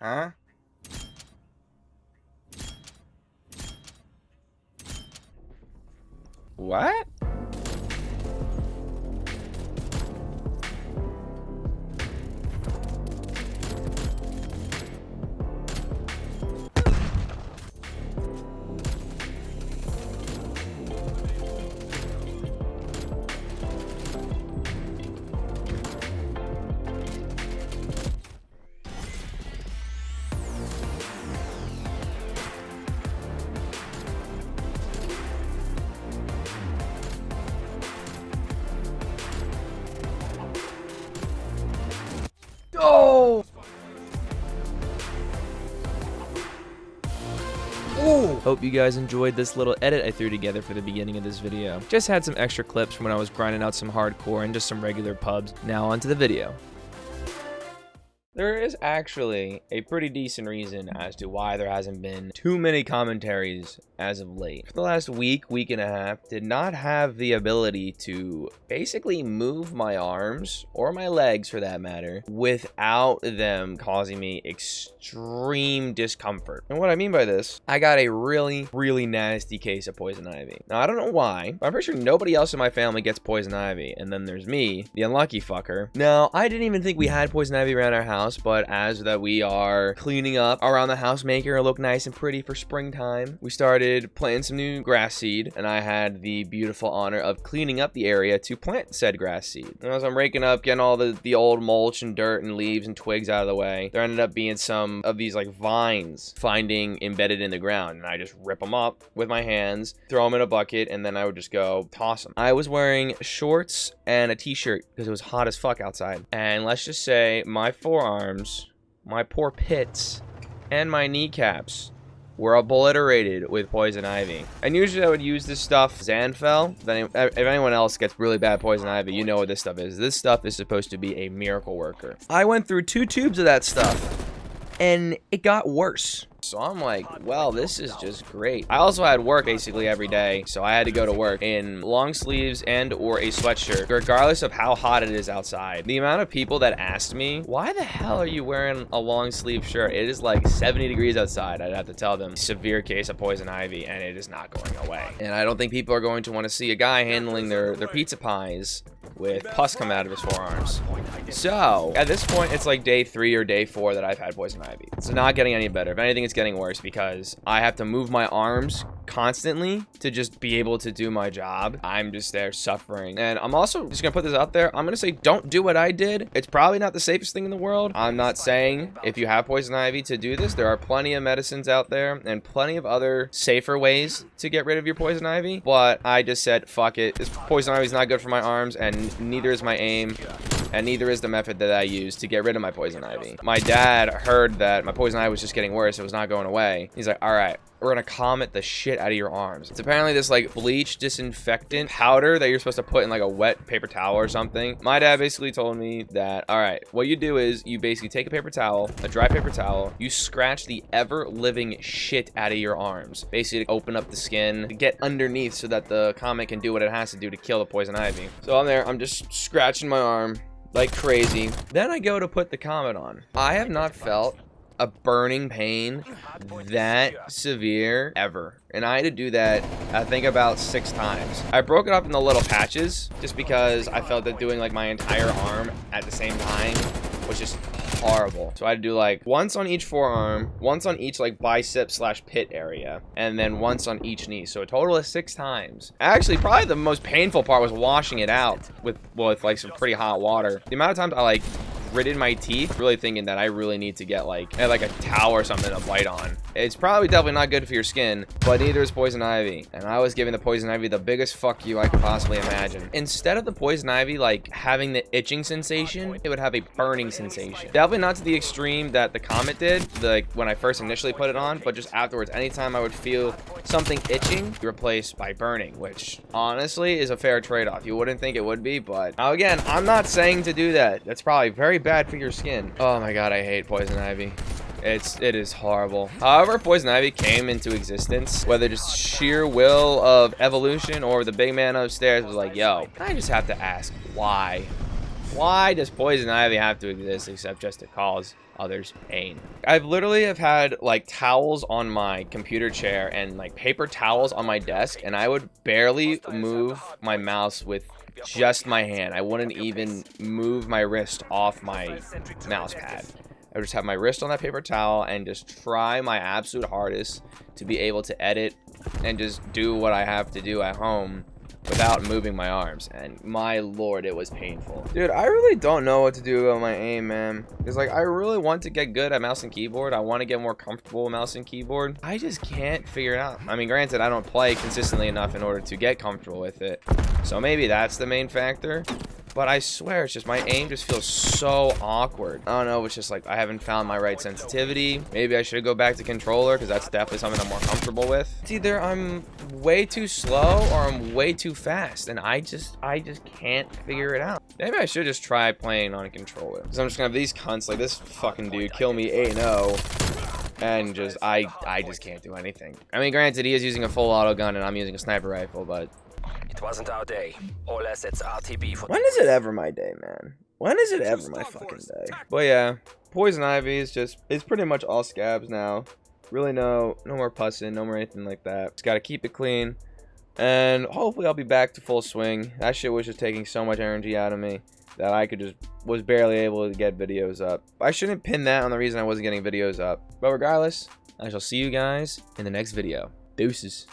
Huh? What? Oh! Ooh. Hope you guys enjoyed this little edit I threw together for the beginning of this video. Just had some extra clips from when I was grinding out some hardcore and just some regular pubs. Now onto the video. There is actually a pretty decent reason as to why there hasn't been too many commentaries as of late. For the last week and a half, did not have the ability to basically move my arms, or my legs for that matter, without them causing me extreme discomfort. And what I mean by this, I got a really nasty case of poison ivy. Now, I don't know why, but I'm pretty sure nobody else in my family gets poison ivy, and then there's me, the unlucky fucker. Now, I didn't even think we had poison ivy around our house, but as that we are cleaning up around the house, making it look nice and pretty for springtime, we started planting some new grass seed, and I had the beautiful honor of cleaning up the area to plant said grass seed. And as I'm raking up, getting all the old mulch and dirt and leaves and twigs out of the way, there ended up being some of these like vines finding embedded in the ground, and I just rip them up with my hands, throw them in a bucket, and then I would just go toss them. I was wearing shorts and a t-shirt because it was hot as fuck outside, and let's just say my forearms, my poor pits, and my kneecaps were obliterated with poison ivy. And usually I would use this stuff, Zanfel. Then if anyone else gets really bad poison ivy, you know what this stuff is. This stuff is supposed to be a miracle worker. I went through 2 tubes of that stuff, and it got worse. So I'm like, well, this is just great. I also had work basically every day, so I had to go to work in long sleeves and or a sweatshirt, regardless of how hot it is outside. The amount of people that asked me, why the hell are you wearing a long sleeve shirt? It is like 70 degrees outside. I'd have to tell them, severe case of poison ivy, and it is not going away. And I don't think people are going to want to see a guy handling their pizza pies with pus come out of his forearms. So at this point, it's like day 3 or day 4 that I've had poison ivy. It's not getting any better. If anything, it's getting worse because I have to move my arms constantly to just be able to do my job. I'm just there suffering. And I'm also just gonna put this out there. I'm gonna say, don't do what I did. It's probably not the safest thing in the world. I'm not saying if you have poison ivy to do this. There are plenty of medicines out there and plenty of other safer ways to get rid of your poison ivy. But I just said, fuck it. This poison ivy is not good for my arms, and neither is my aim. And neither is the method that I use to get rid of my poison ivy. My dad heard that my poison ivy was just getting worse. It was not going away. He's like, all right, we're gonna comet the shit out of your arms. It's apparently this like bleach disinfectant powder that you're supposed to put in like a wet paper towel or something. My dad basically told me that, all right, what you do is you basically take a paper towel, a dry paper towel, you scratch the ever living shit out of your arms, basically to open up the skin, to get underneath so that the comet can do what it has to do to kill the poison ivy. So I'm there, I'm just scratching my arm like crazy. Then I go to put the comet on. I have not felt a burning pain that severe ever, and I had to do that I think about 6 times. I broke it up into little patches just because I felt that doing like my entire arm at the same time was just horrible. So I had to do like once on each forearm, once on each like bicep / pit area, and then once on each knee. So a total of 6 times. Actually, probably the most painful part was washing it out with like some pretty hot water. The amount of times I like gritted my teeth, really thinking that I really need to get like a towel or something to bite on. It's probably definitely not good for your skin, but neither is poison ivy. And I was giving the poison ivy the biggest fuck you I could possibly imagine. Instead of the poison ivy like having the itching sensation, it would have a burning sensation. Definitely not to the extreme that the comet did, like when I first initially put it on, but just afterwards, anytime I would feel something itching, replaced by burning, which honestly is a fair trade-off. You wouldn't think it would be, but now again, I'm not saying to do that. That's probably very bad for your skin. Oh my god, I hate poison ivy. It is horrible. However, poison ivy came into existence, whether just sheer will of evolution or the big man upstairs was like, yo, I just have to ask, why? Why does poison ivy have to exist except just to cause others pain? I've literally have had like towels on my computer chair and like paper towels on my desk, and I would barely move my mouse with just my hand. I wouldn't even move my wrist off my mouse pad. I would just have my wrist on that paper towel and just try my absolute hardest to be able to edit and just do what I have to do at home without moving my arms, and my lord, it was painful. Dude, I really don't know what to do with my aim, man. Because like, I really want to get good at mouse and keyboard. I want to get more comfortable with mouse and keyboard. I just can't figure it out. I mean, granted, I don't play consistently enough in order to get comfortable with it, so maybe that's the main factor. But I swear, it's just my aim just feels so awkward. I don't know, it's just like I haven't found my right sensitivity. Maybe I should go back to controller, because that's definitely something I'm more comfortable with. It's either I'm way too slow or I'm way too fast, and I just can't figure it out. Maybe I should just try playing on a controller, because I'm just gonna have these cunts like this fucking dude kill me 8-0. And just, I just can't do anything. I mean, granted, he is using a full auto gun and I'm using a sniper rifle, but it wasn't our day. All assets RTB for. when is it ever my day, man? When is it ever my fucking day? But yeah, poison ivy is just, it's pretty much all scabs now. Really no more pussing, no more anything like that. Just gotta keep it clean. And hopefully I'll be back to full swing. That shit was just taking so much energy out of me that I was barely able to get videos up. I shouldn't pin that on the reason I wasn't getting videos up. But regardless, I shall see you guys in the next video. Deuces.